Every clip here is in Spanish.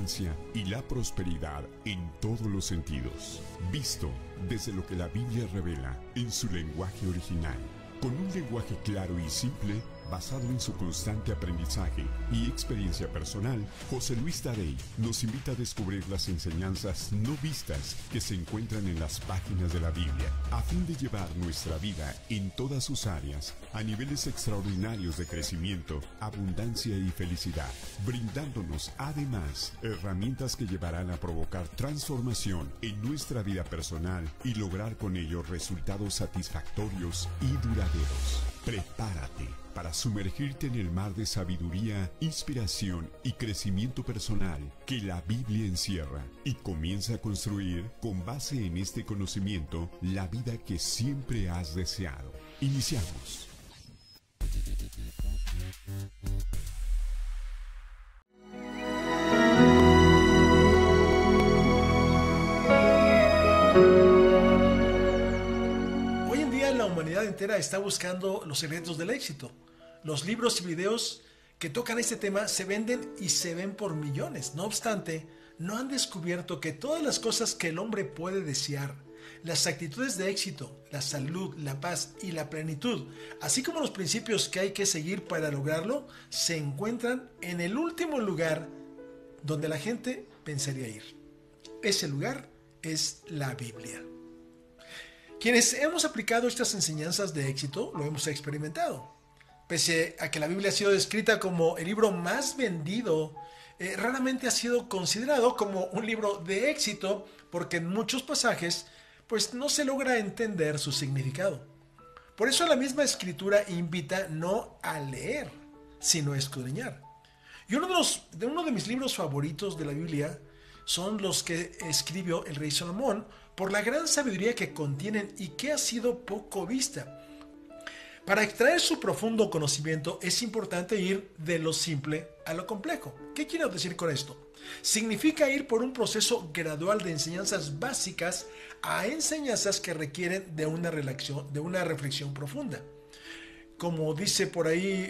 abundancia y la prosperidad en todos los sentidos, visto desde lo que la Biblia revela en su lenguaje original, con un lenguaje claro y simple, basado en su constante aprendizaje y experiencia personal. José Luis Taddei nos invita a descubrir las enseñanzas no vistas que se encuentran en las páginas de la Biblia, a fin de llevar nuestra vida en todas sus áreas a niveles extraordinarios de crecimiento, abundancia y felicidad, brindándonos además herramientas que llevarán a provocar transformación en nuestra vida personal y lograr con ello resultados satisfactorios y duraderos. Prepárate para sumergirte en el mar de sabiduría, inspiración y crecimiento personal que la Biblia encierra, y comienza a construir, con base en este conocimiento, la vida que siempre has deseado. Iniciamos. Hoy en día la humanidad entera está buscando los secretos del éxito. Los libros y videos que tocan este tema se venden y se ven por millones. No obstante, no han descubierto que todas las cosas que el hombre puede desear, las actitudes de éxito, la salud, la paz y la plenitud, así como los principios que hay que seguir para lograrlo, se encuentran en el último lugar donde la gente pensaría ir. Ese lugar es la Biblia. Quienes hemos aplicado estas enseñanzas de éxito lo hemos experimentado. Pese a que la Biblia ha sido descrita como el libro más vendido, raramente ha sido considerado como un libro de éxito, porque en muchos pasajes pues no se logra entender su significado. Por eso la misma escritura invita no a leer, sino a escudriñar. Y uno de mis libros favoritos de la Biblia son los que escribió el rey Salomón, por la gran sabiduría que contienen y que ha sido poco vista. Para extraer su profundo conocimiento es importante ir de lo simple a lo complejo. ¿Qué quiero decir con esto? Significa ir por un proceso gradual de enseñanzas básicas a enseñanzas que requieren de una reflexión profunda. Como dice por ahí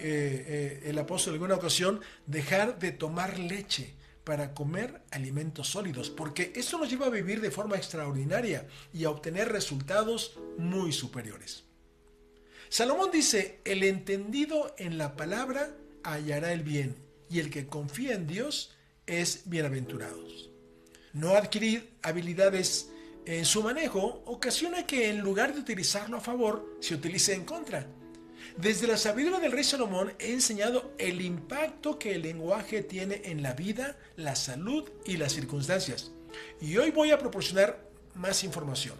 el apóstol en alguna ocasión, dejar de tomar leche para comer alimentos sólidos, porque eso nos lleva a vivir de forma extraordinaria y a obtener resultados muy superiores. Salomón dice: el entendido en la palabra hallará el bien, y el que confía en Dios es bienaventurado. No adquirir habilidades en su manejo ocasiona que en lugar de utilizarlo a favor, se utilice en contra. Desde la sabiduría del rey Salomón he enseñado el impacto que el lenguaje tiene en la vida, la salud y las circunstancias. Y hoy voy a proporcionar más información.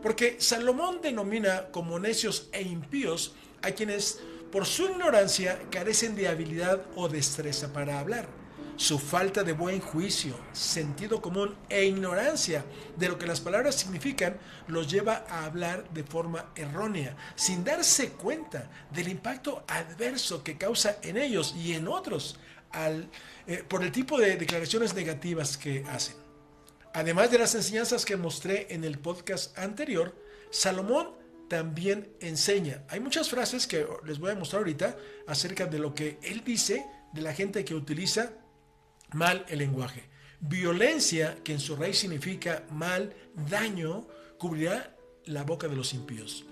Porque Salomón denomina como necios e impíos a quienes por su ignorancia carecen de habilidad o destreza para hablar. Su falta de buen juicio, sentido común e ignorancia de lo que las palabras significan los lleva a hablar de forma errónea, sin darse cuenta del impacto adverso que causa en ellos y en otros por el tipo de declaraciones negativas que hacen. Además de las enseñanzas que mostré en el podcast anterior, Salomón también enseña. Hay muchas frases que les voy a mostrar ahorita acerca de lo que él dice de la gente que utiliza mal el lenguaje. Violencia, que en su raíz significa mal, daño, cubrirá la boca de los impíos.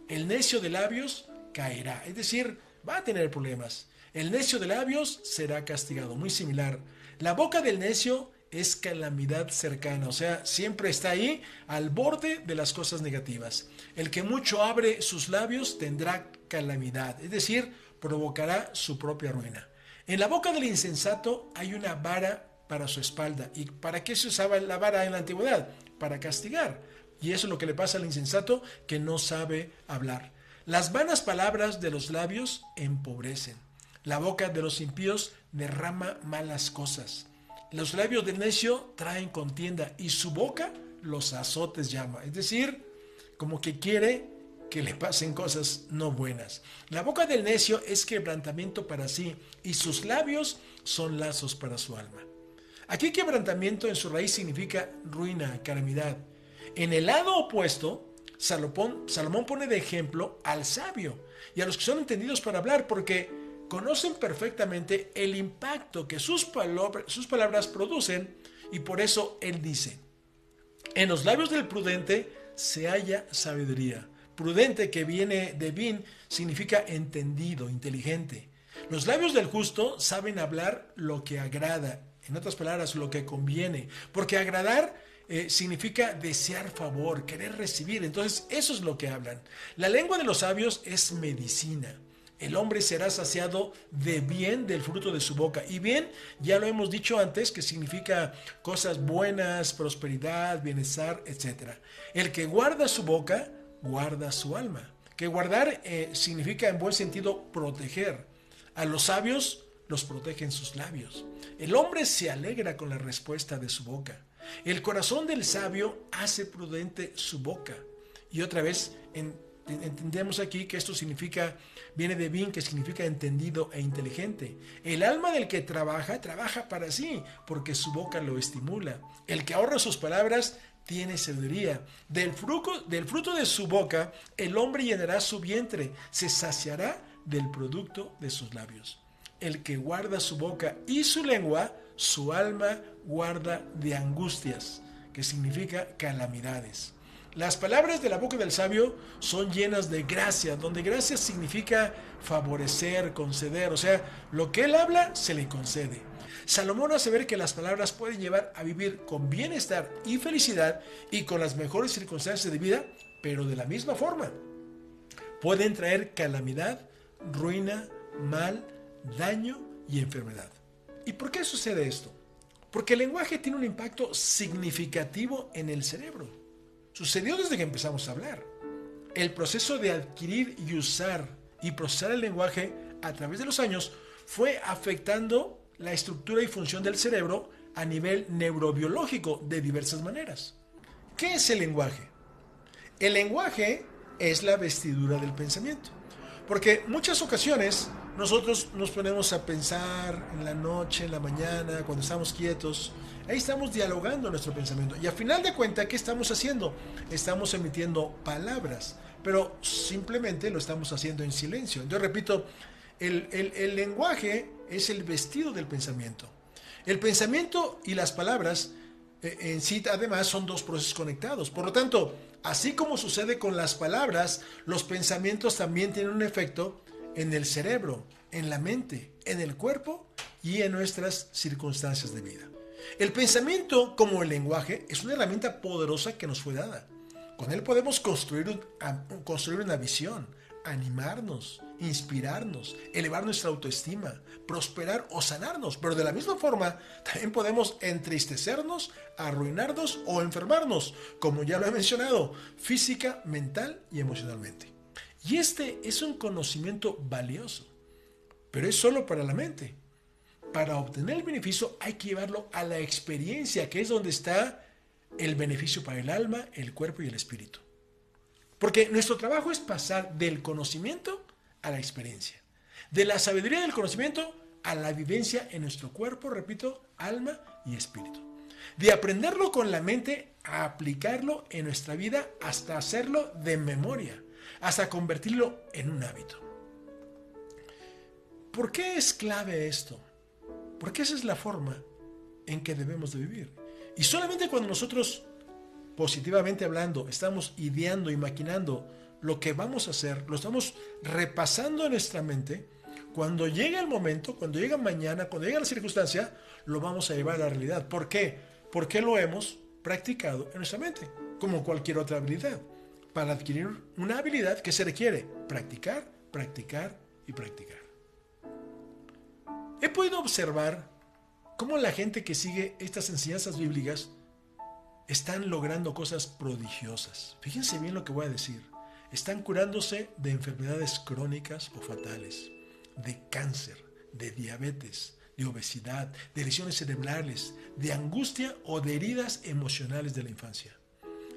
El necio de labios caerá, es decir, va a tener problemas. El necio de labios será castigado, muy similar. La boca del necio es calamidad cercana, o sea, siempre está ahí al borde de las cosas negativas. El que mucho abre sus labios tendrá calamidad, es decir, provocará su propia ruina. En la boca del insensato hay una vara para su espalda. ¿Y para qué se usaba la vara en la antigüedad? Para castigar. Y eso es lo que le pasa al insensato, que no sabe hablar. Las vanas palabras de los labios empobrecen. La boca de los impíos derrama malas cosas. Los labios del necio traen contienda y su boca los azotes llama. Es decir, como que quiere que le pasen cosas no buenas. La boca del necio es quebrantamiento para sí y sus labios son lazos para su alma. Aquí quebrantamiento en su raíz significa ruina, calamidad. En el lado opuesto, Salomón pone de ejemplo al sabio y a los que son entendidos para hablar, porque conocen perfectamente el impacto que sus palabras producen, y por eso él dice: en los labios del prudente se halla sabiduría. Prudente, que viene de bin, significa entendido, inteligente. Los labios del justo saben hablar lo que agrada, en otras palabras, lo que conviene, porque agradar significa desear favor, querer recibir. Entonces eso es lo que hablan. La lengua de los sabios es medicina. El hombre será saciado de bien del fruto de su boca. Y bien, ya lo hemos dicho antes, que significa cosas buenas, prosperidad, bienestar, etc. El que guarda su boca, guarda su alma. Que guardar significa en buen sentido proteger. A los sabios los protegen sus labios. El hombre se alegra con la respuesta de su boca. El corazón del sabio hace prudente su boca. Y otra vez, entendemos aquí que esto viene de bin, que significa entendido e inteligente. El alma del que trabaja para sí, porque su boca lo estimula. El que ahorra sus palabras tiene sabiduría. Del fruto de su boca el hombre llenará su vientre, se saciará del producto de sus labios. El que guarda su boca y su lengua, su alma guarda de angustias, que significa calamidades. Las palabras de la boca del sabio son llenas de gracia, donde gracia significa favorecer, conceder, o sea, lo que él habla se le concede. Salomón hace ver que las palabras pueden llevar a vivir con bienestar y felicidad y con las mejores circunstancias de vida, pero de la misma forma. Pueden traer calamidad, ruina, mal, daño y enfermedad. ¿Y por qué sucede esto? Porque el lenguaje tiene un impacto significativo en el cerebro. Sucedió desde que empezamos a hablar. El proceso de adquirir y usar y procesar el lenguaje a través de los años fue afectando la estructura y función del cerebro a nivel neurobiológico de diversas maneras. ¿Qué es el lenguaje? El lenguaje es la vestidura del pensamiento. Porque muchas ocasiones nosotros nos ponemos a pensar en la noche, en la mañana, cuando estamos quietos. Ahí estamos dialogando nuestro pensamiento. Y a final de cuentas, ¿qué estamos haciendo? Estamos emitiendo palabras, pero simplemente lo estamos haciendo en silencio. Yo repito, el lenguaje es el vestido del pensamiento. El pensamiento y las palabras en sí, además, son dos procesos conectados. Por lo tanto, así como sucede con las palabras, los pensamientos también tienen un efecto en el cerebro, en la mente, en el cuerpo y en nuestras circunstancias de vida. El pensamiento, como el lenguaje, es una herramienta poderosa que nos fue dada. Con él podemos construir una visión, animarnos, inspirarnos, elevar nuestra autoestima, prosperar o sanarnos. Pero de la misma forma, también podemos entristecernos, arruinarnos o enfermarnos, como ya lo he mencionado, física, mental y emocionalmente. Y este es un conocimiento valioso, pero es solo para la mente. Para obtener el beneficio hay que llevarlo a la experiencia, que es donde está el beneficio para el alma, el cuerpo y el espíritu. Porque nuestro trabajo es pasar del conocimiento a la experiencia. De la sabiduría del conocimiento a la vivencia en nuestro cuerpo, repito, alma y espíritu. De aprenderlo con la mente a aplicarlo en nuestra vida hasta hacerlo de memoria, hasta convertirlo en un hábito. ¿Por qué es clave esto? Porque esa es la forma en que debemos de vivir. Y solamente cuando nosotros, positivamente hablando, estamos ideando y maquinando lo que vamos a hacer, lo estamos repasando en nuestra mente, cuando llega el momento, cuando llega mañana, cuando llega la circunstancia, lo vamos a llevar a la realidad. ¿Por qué? Porque lo hemos practicado en nuestra mente, como cualquier otra habilidad. Para adquirir una habilidad que se requiere practicar, practicar y practicar. He podido observar cómo la gente que sigue estas enseñanzas bíblicas están logrando cosas prodigiosas. Fíjense bien lo que voy a decir. Están curándose de enfermedades crónicas o fatales, de cáncer, de diabetes, de obesidad, de lesiones cerebrales, de angustia o de heridas emocionales de la infancia.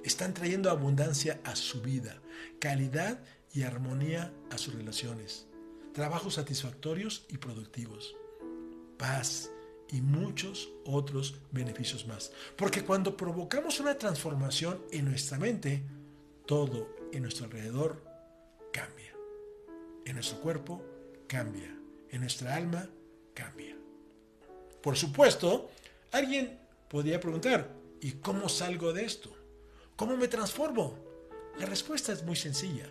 Están trayendo abundancia a su vida, calidad y armonía a sus relaciones, trabajos satisfactorios y productivos, paz y muchos otros beneficios más. Porque cuando provocamos una transformación en nuestra mente, todo en nuestro alrededor cambia. En nuestro cuerpo cambia. en nuestra alma cambia. Por supuesto, alguien podría preguntar, ¿y cómo salgo de esto? ¿Cómo me transformo? La respuesta es muy sencilla,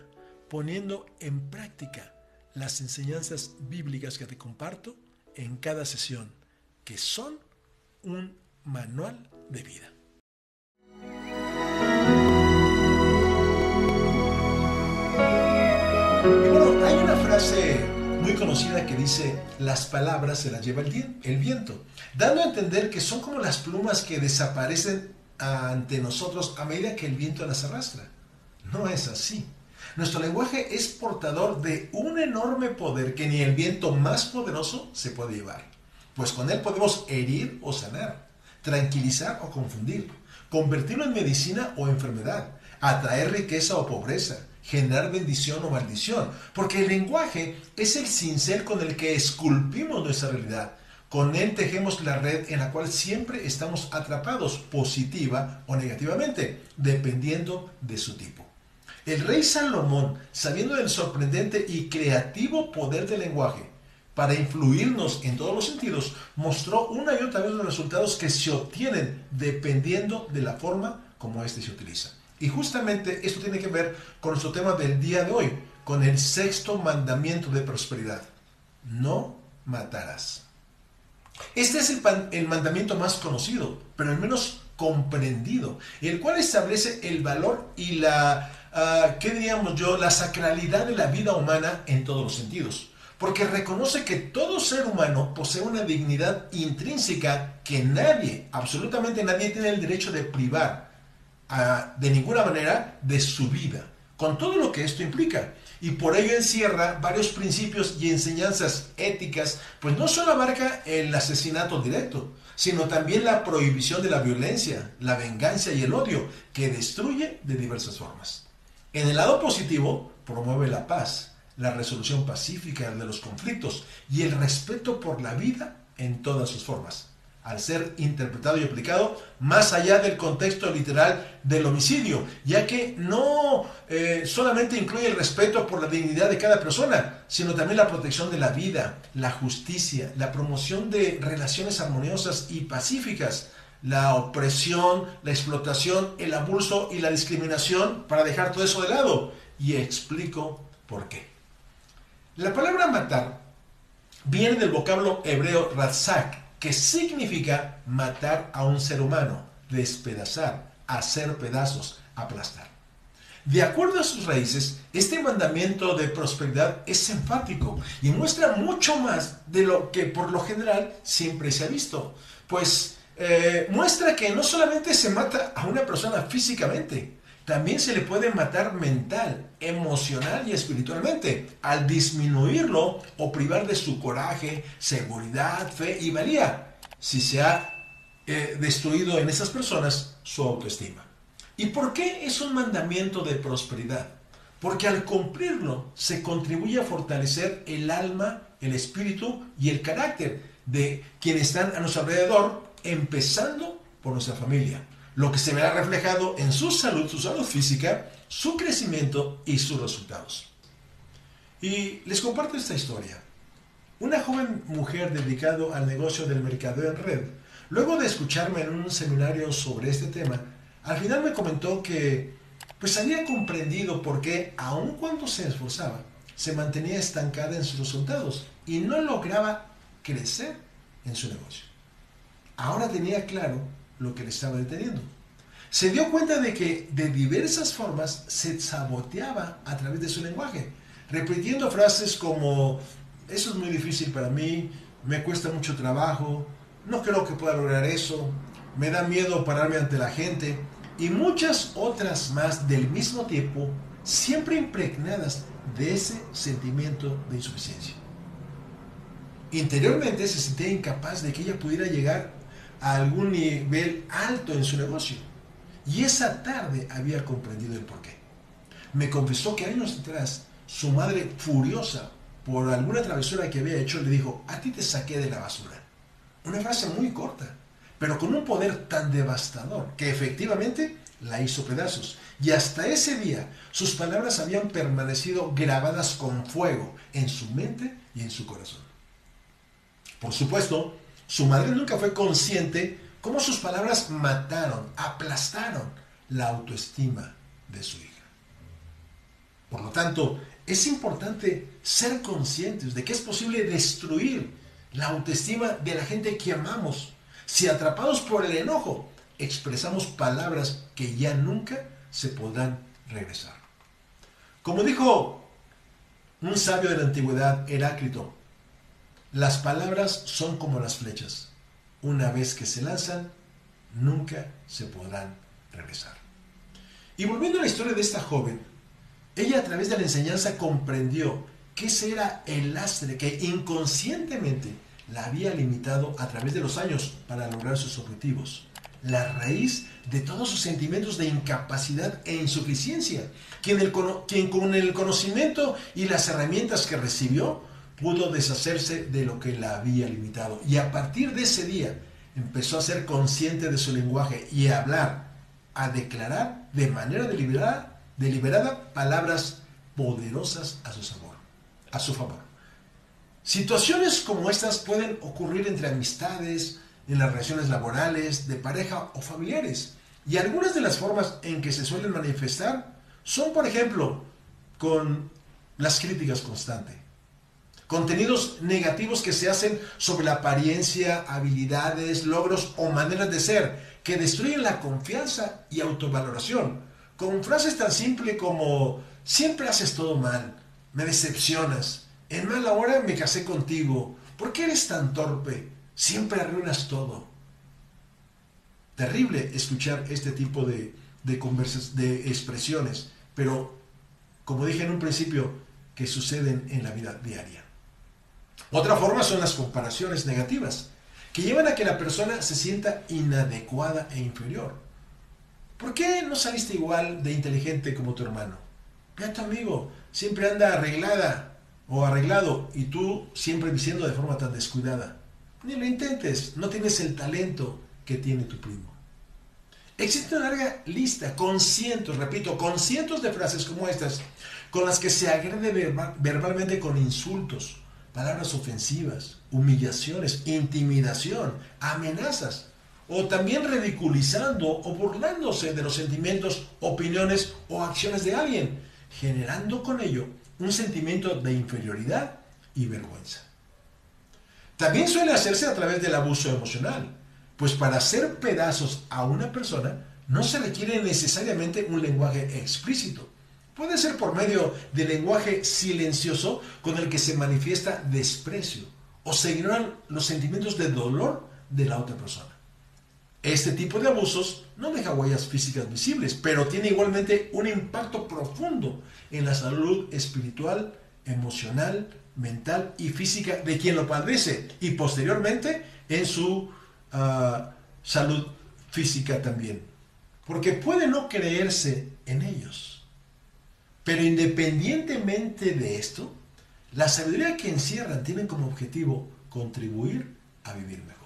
poniendo en práctica las enseñanzas bíblicas que te comparto en cada sesión, que son un manual de vida. Y bueno, hay una frase muy conocida que dice, las palabras se las lleva el viento, dando a entender que son como las plumas que desaparecen ante nosotros a medida que el viento las arrastra. No es así. Nuestro lenguaje es portador de un enorme poder que ni el viento más poderoso se puede llevar, pues con él podemos herir o sanar, tranquilizar o confundir, convertirlo en medicina o enfermedad, atraer riqueza o pobreza, generar bendición o maldición, porque el lenguaje es el cincel con el que esculpimos nuestra realidad. Con él tejemos la red en la cual siempre estamos atrapados, positiva o negativamente, dependiendo de su tipo. El rey Salomón, sabiendo del sorprendente y creativo poder del lenguaje para influirnos en todos los sentidos, mostró una y otra vez los resultados que se obtienen dependiendo de la forma como éste se utiliza. Y justamente esto tiene que ver con nuestro tema del día de hoy, con el sexto mandamiento de prosperidad. No matarás. Este es el mandamiento más conocido, pero el menos comprendido, el cual establece el valor y la sacralidad de la vida humana en todos los sentidos. Porque reconoce que todo ser humano posee una dignidad intrínseca que nadie, absolutamente nadie, tiene el derecho de privar de ninguna manera de su vida, con todo lo que esto implica. Y por ello encierra varios principios y enseñanzas éticas, pues no solo abarca el asesinato directo, sino también la prohibición de la violencia, la venganza y el odio, que destruye de diversas formas. En el lado positivo, promueve la paz, la resolución pacífica de los conflictos y el respeto por la vida en todas sus formas, al ser interpretado y aplicado más allá del contexto literal del homicidio, ya que no solamente incluye el respeto por la dignidad de cada persona, sino también la protección de la vida, la justicia, la promoción de relaciones armoniosas y pacíficas, la opresión, la explotación, el abuso y la discriminación, para dejar todo eso de lado. Y explico por qué. La palabra matar viene del vocablo hebreo ratzak, que significa matar a un ser humano, despedazar, hacer pedazos, aplastar. De acuerdo a sus raíces, este mandamiento de prosperidad es enfático y muestra mucho más de lo que por lo general siempre se ha visto, pues muestra que no solamente se mata a una persona físicamente, también se le puede matar mental, emocional y espiritualmente, al disminuirlo o privar de su coraje, seguridad, fe y valía, si se ha destruido en esas personas su autoestima. ¿Y por qué es un mandamiento de prosperidad? Porque al cumplirlo se contribuye a fortalecer el alma, el espíritu y el carácter de quienes están a nuestro alrededor, empezando por nuestra familia, lo que se verá reflejado en su salud física, su crecimiento y sus resultados. Y les comparto esta historia. Una joven mujer dedicada al negocio del mercadeo en red, luego de escucharme en un seminario sobre este tema, al final me comentó que pues había comprendido por qué, aun cuando se esforzaba, se mantenía estancada en sus resultados y no lograba crecer en su negocio. Ahora tenía claro lo que le estaba deteniendo. Se dio cuenta de que de diversas formas se saboteaba a través de su lenguaje, repitiendo frases como: eso es muy difícil para mí, me cuesta mucho trabajo, no creo que pueda lograr eso, me da miedo pararme ante la gente, y muchas otras más del mismo tiempo, siempre impregnadas de ese sentimiento de insuficiencia. Interiormente se sentía incapaz de que ella pudiera llegar a algún nivel alto en su negocio. Y esa tarde había comprendido el porqué. Me confesó que años atrás, su madre, furiosa por alguna travesura que había hecho, le dijo: a ti te saqué de la basura. Una frase muy corta, pero con un poder tan devastador que efectivamente la hizo pedazos. Y hasta ese día, sus palabras habían permanecido grabadas con fuego en su mente y en su corazón. Por supuesto, su madre nunca fue consciente cómo sus palabras mataron, aplastaron la autoestima de su hija. Por lo tanto, es importante ser conscientes de que es posible destruir la autoestima de la gente que amamos si, atrapados por el enojo, expresamos palabras que ya nunca se podrán regresar. Como dijo un sabio de la antigüedad, Heráclito, las palabras son como las flechas. Una vez que se lanzan, nunca se podrán regresar. Y volviendo a la historia de esta joven, ella, a través de la enseñanza, comprendió que ese era el lastre que inconscientemente la había limitado a través de los años para lograr sus objetivos. La raíz de todos sus sentimientos de incapacidad e insuficiencia, quien con el conocimiento y las herramientas que recibió pudo deshacerse de lo que la había limitado. Y a partir de ese día empezó a ser consciente de su lenguaje y a hablar, a declarar de manera deliberada palabras poderosas a su favor. Situaciones como estas pueden ocurrir entre amistades, en las relaciones laborales, de pareja o familiares. Y algunas de las formas en que se suelen manifestar son, por ejemplo, con las críticas constantes. Contenidos negativos que se hacen sobre la apariencia, habilidades, logros o maneras de ser, que destruyen la confianza y autovaloración. Con frases tan simples como: siempre haces todo mal, me decepcionas, en mala hora me casé contigo, ¿por qué eres tan torpe? Siempre arruinas todo. Terrible escuchar este tipo de expresiones, pero como dije en un principio, que suceden en la vida diaria. Otra forma son las comparaciones negativas, que llevan a que la persona se sienta inadecuada e inferior. ¿Por qué no saliste igual de inteligente como tu hermano? Ya tu amigo siempre anda arreglada o arreglado y tú siempre diciendo de forma tan descuidada. Ni lo intentes, no tienes el talento que tiene tu primo. Existe una larga lista con cientos de frases como estas, con las que se agrede verbalmente con insultos, palabras ofensivas, humillaciones, intimidación, amenazas, o también ridiculizando o burlándose de los sentimientos, opiniones o acciones de alguien, generando con ello un sentimiento de inferioridad y vergüenza. También suele hacerse a través del abuso emocional, pues para hacer pedazos a una persona no se requiere necesariamente un lenguaje explícito. Puede ser por medio de lenguaje silencioso con el que se manifiesta desprecio o se ignoran los sentimientos de dolor de la otra persona. Este tipo de abusos no deja huellas físicas visibles, pero tiene igualmente un impacto profundo en la salud espiritual, emocional, mental y física de quien lo padece, y posteriormente en su salud física también. Porque puede no creerse en ellos. Pero independientemente de esto, la sabiduría que encierran tiene como objetivo contribuir a vivir mejor.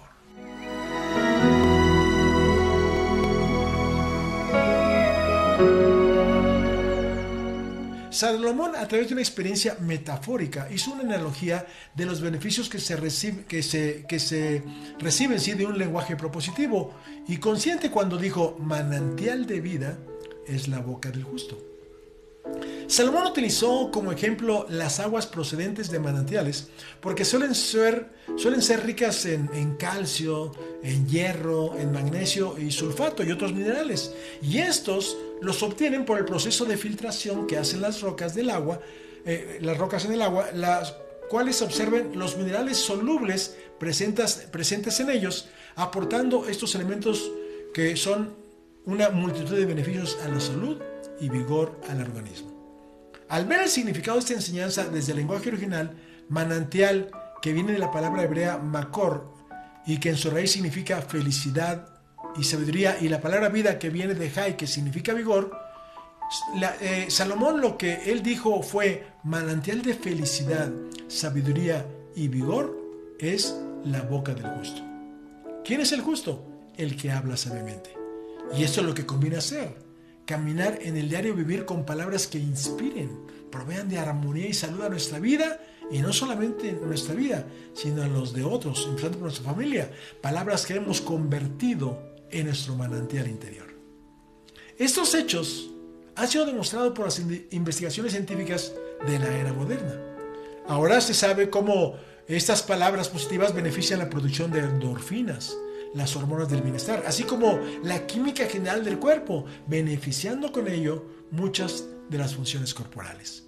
Salomón, a través de una experiencia metafórica, hizo una analogía de los beneficios que se reciben sí, de un lenguaje propositivo y consciente cuando dijo: manantial de vida es la boca del justo. Salomón utilizó como ejemplo las aguas procedentes de manantiales porque suelen ser ricas en calcio, en hierro, en magnesio y sulfato y otros minerales. Y estos los obtienen por el proceso de filtración que hacen las rocas en el agua, las cuales absorben los minerales solubles presentes en ellos, aportando estos elementos que son una multitud de beneficios a la salud y vigor al organismo. Al ver el significado de esta enseñanza desde el lenguaje original, manantial, que viene de la palabra hebrea makor y que en su raíz significa felicidad y sabiduría, y la palabra vida, que viene de jai, que significa vigor, Salomón lo que él dijo fue: manantial de felicidad, sabiduría y vigor es la boca del justo. ¿Quién es el justo? El que habla sabiamente. Y esto es lo que conviene hacer: caminar en el diario vivir con palabras que inspiren, provean de armonía y salud a nuestra vida, y no solamente en nuestra vida, sino en los de otros, empezando por nuestra familia. Palabras que hemos convertido en nuestro manantial interior. Estos hechos han sido demostrados por las investigaciones científicas de la era moderna. Ahora se sabe cómo estas palabras positivas benefician la producción de endorfinas, las hormonas del bienestar, así como la química general del cuerpo, beneficiando con ello muchas de las funciones corporales.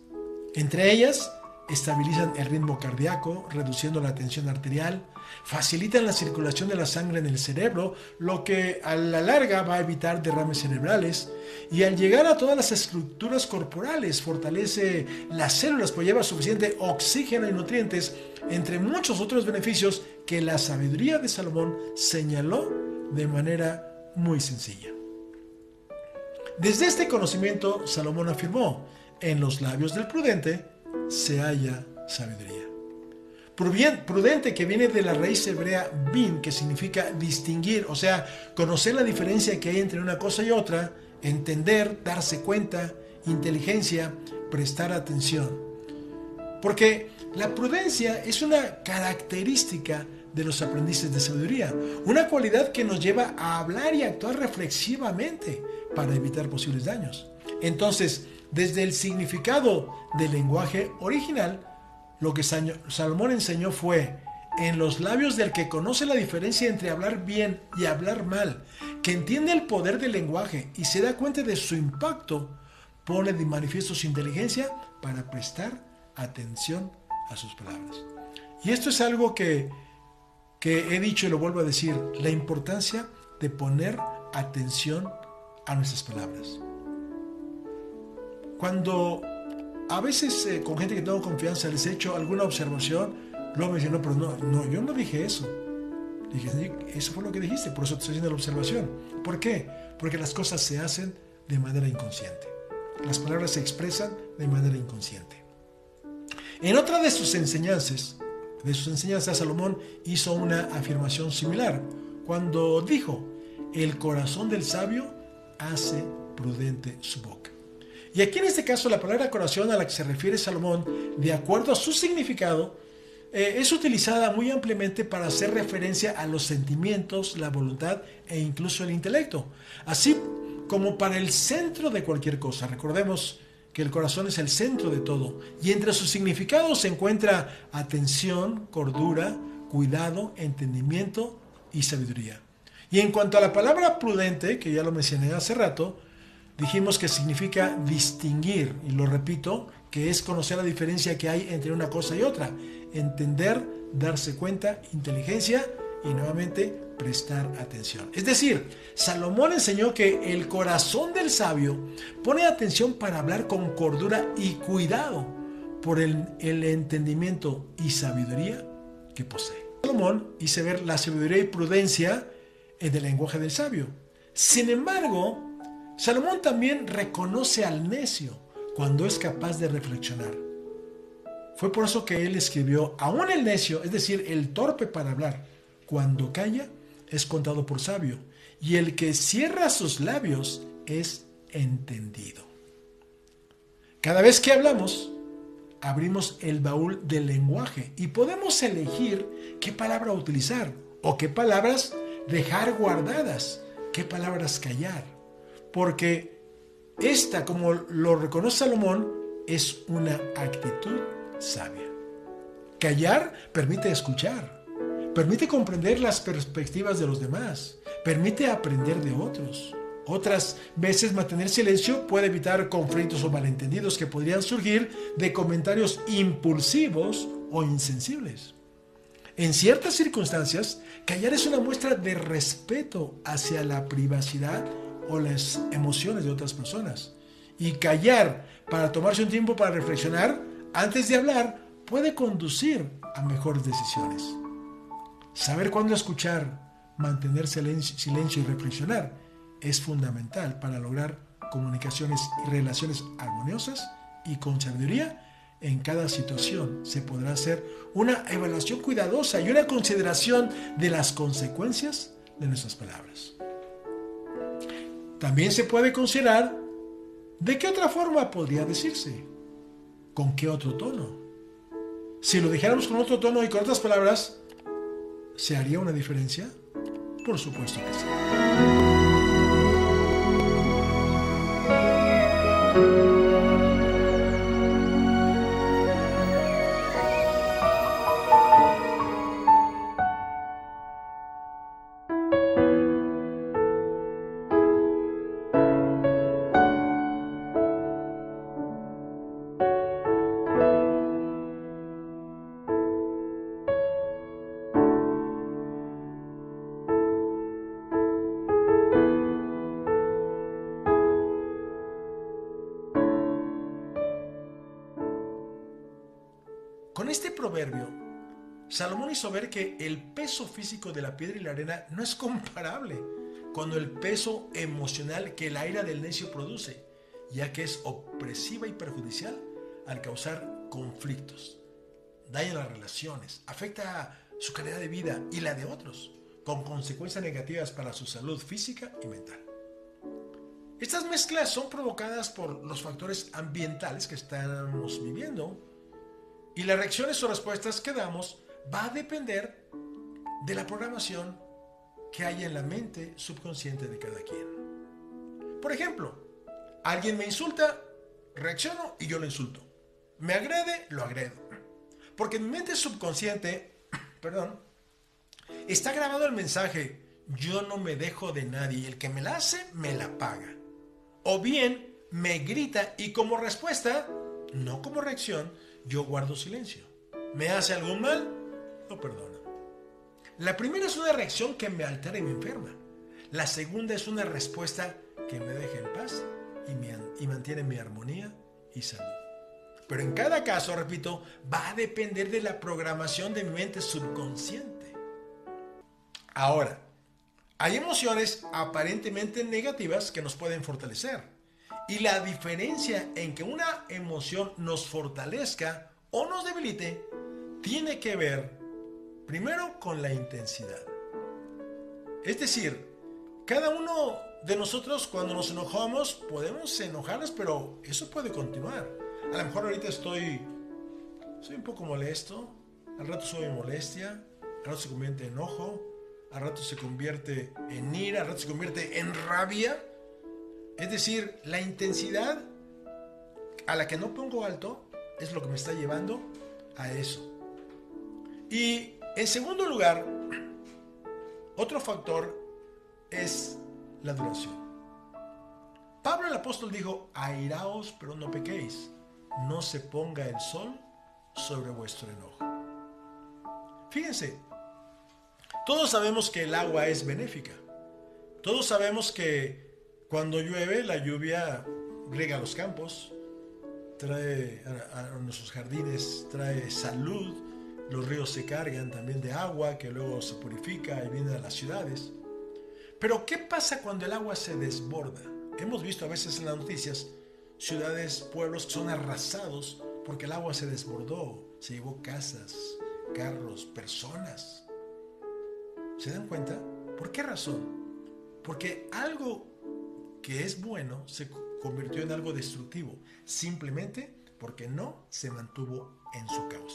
Entre ellas, estabilizan el ritmo cardíaco, reduciendo la tensión arterial, facilitan la circulación de la sangre en el cerebro, lo que a la larga va a evitar derrames cerebrales, y al llegar a todas las estructuras corporales, fortalece las células, pues lleva suficiente oxígeno y nutrientes, entre muchos otros beneficios que la sabiduría de Salomón señaló de manera muy sencilla. Desde este conocimiento, Salomón afirmó: en los labios del prudente se halla sabiduría. Prudente, que viene de la raíz hebrea bin, que significa distinguir, o sea, conocer la diferencia que hay entre una cosa y otra, entender, darse cuenta, inteligencia, prestar atención. Porque la prudencia es una característica de los aprendices de sabiduría, una cualidad que nos lleva a hablar y actuar reflexivamente para evitar posibles daños. Entonces, desde el significado del lenguaje original, lo que Salomón enseñó fue: en los labios del que conoce la diferencia entre hablar bien y hablar mal, que entiende el poder del lenguaje y se da cuenta de su impacto, pone de manifiesto su inteligencia para prestar atención a sus palabras. Y esto es algo que he dicho y lo vuelvo a decir: la importancia de poner atención a nuestras palabras. Cuando a veces con gente que tengo confianza les he hecho alguna observación, luego me dicen: no, yo no dije eso. Dije: eso fue lo que dijiste, por eso te estoy haciendo la observación. ¿Por qué? Porque las cosas se hacen de manera inconsciente. Las palabras se expresan de manera inconsciente. En otra de sus enseñanzas, Salomón hizo una afirmación similar cuando dijo: el corazón del sabio hace prudente su boca. Y aquí en este caso la palabra corazón a la que se refiere Salomón, de acuerdo a su significado, es utilizada muy ampliamente para hacer referencia a los sentimientos, la voluntad e incluso el intelecto, así como para el centro de cualquier cosa. Recordemos que el corazón es el centro de todo, y entre sus significados se encuentra atención, cordura, cuidado, entendimiento y sabiduría. Y en cuanto a la palabra prudente, que ya lo mencioné hace rato, dijimos que significa distinguir, y lo repito, que es conocer la diferencia que hay entre una cosa y otra, entender, darse cuenta, inteligencia y nuevamente prestar atención. Es decir, Salomón enseñó que el corazón del sabio pone atención para hablar con cordura y cuidado por el entendimiento y sabiduría que posee. Salomón hizo ver la sabiduría y prudencia en el lenguaje del sabio. Sin embargo, Salomón también reconoce al necio cuando es capaz de reflexionar. Fue por eso que él escribió: aún el necio, es decir, el torpe para hablar, cuando calla es contado por sabio, y el que cierra sus labios es entendido. Cada vez que hablamos, abrimos el baúl del lenguaje y podemos elegir qué palabra utilizar o qué palabras dejar guardadas, qué palabras callar. Porque esta, como lo reconoce Salomón, es una actitud sabia. Callar permite escuchar, permite comprender las perspectivas de los demás, permite aprender de otros. Otras veces mantener silencio puede evitar conflictos o malentendidos que podrían surgir de comentarios impulsivos o insensibles. En ciertas circunstancias, callar es una muestra de respeto hacia la privacidad o las emociones de otras personas. Y callar para tomarse un tiempo para reflexionar antes de hablar puede conducir a mejores decisiones. Saber cuándo escuchar, mantener silencio y reflexionar es fundamental para lograr comunicaciones y relaciones armoniosas, y con sabiduría en cada situación se podrá hacer una evaluación cuidadosa y una consideración de las consecuencias de nuestras palabras. También se puede considerar de qué otra forma podría decirse. ¿Con qué otro tono? Si lo dijéramos con otro tono y con otras palabras, ¿se haría una diferencia? Por supuesto que sí. Con este proverbio, Salomón hizo ver que el peso físico de la piedra y la arena no es comparable con el peso emocional que la ira del necio produce, ya que es opresiva y perjudicial al causar conflictos, daña las relaciones, afecta su calidad de vida y la de otros, con consecuencias negativas para su salud física y mental. Estas mezclas son provocadas por los factores ambientales que estamos viviendo, y las reacciones o respuestas que damos va a depender de la programación que haya en la mente subconsciente de cada quien. Por ejemplo, alguien me insulta, reacciono y yo lo insulto. Me agrede, lo agredo. Porque en mi mente subconsciente, está grabado el mensaje: yo no me dejo de nadie y el que me la hace, me la paga. O bien me grita y como respuesta, no como reacción, yo guardo silencio. ¿Me hace algún mal? Lo perdono. La primera es una reacción que me altera y me enferma. La segunda es una respuesta que me deja en paz y mantiene mi armonía y salud. Pero en cada caso, repito, va a depender de la programación de mi mente subconsciente. Ahora, hay emociones aparentemente negativas que nos pueden fortalecer. Y la diferencia en que una emoción nos fortalezca o nos debilite tiene que ver primero con la intensidad. Es decir, cada uno de nosotros cuando nos enojamos podemos enojarnos, pero eso puede continuar. A lo mejor ahorita soy un poco molesto, al rato soy molestia, al rato se convierte en enojo, al rato se convierte en ira, al rato se convierte en rabia. Es decir, la intensidad a la que no pongo alto es lo que me está llevando a eso. Y en segundo lugar, otro factor es la duración. Pablo el apóstol dijo: airaos, pero no pequéis, no se ponga el sol sobre vuestro enojo. Fíjense, todos sabemos que el agua es benéfica. Todos sabemos que cuando llueve, la lluvia riega los campos, trae a nuestros jardines, trae salud. Los ríos se cargan también de agua que luego se purifica y viene a las ciudades. Pero ¿qué pasa cuando el agua se desborda? Hemos visto a veces en las noticias ciudades, pueblos que son arrasados porque el agua se desbordó, se llevó casas, carros, personas. ¿Se dan cuenta? ¿Por qué razón? Porque algo que es bueno se convirtió en algo destructivo, simplemente porque no se mantuvo en su causa.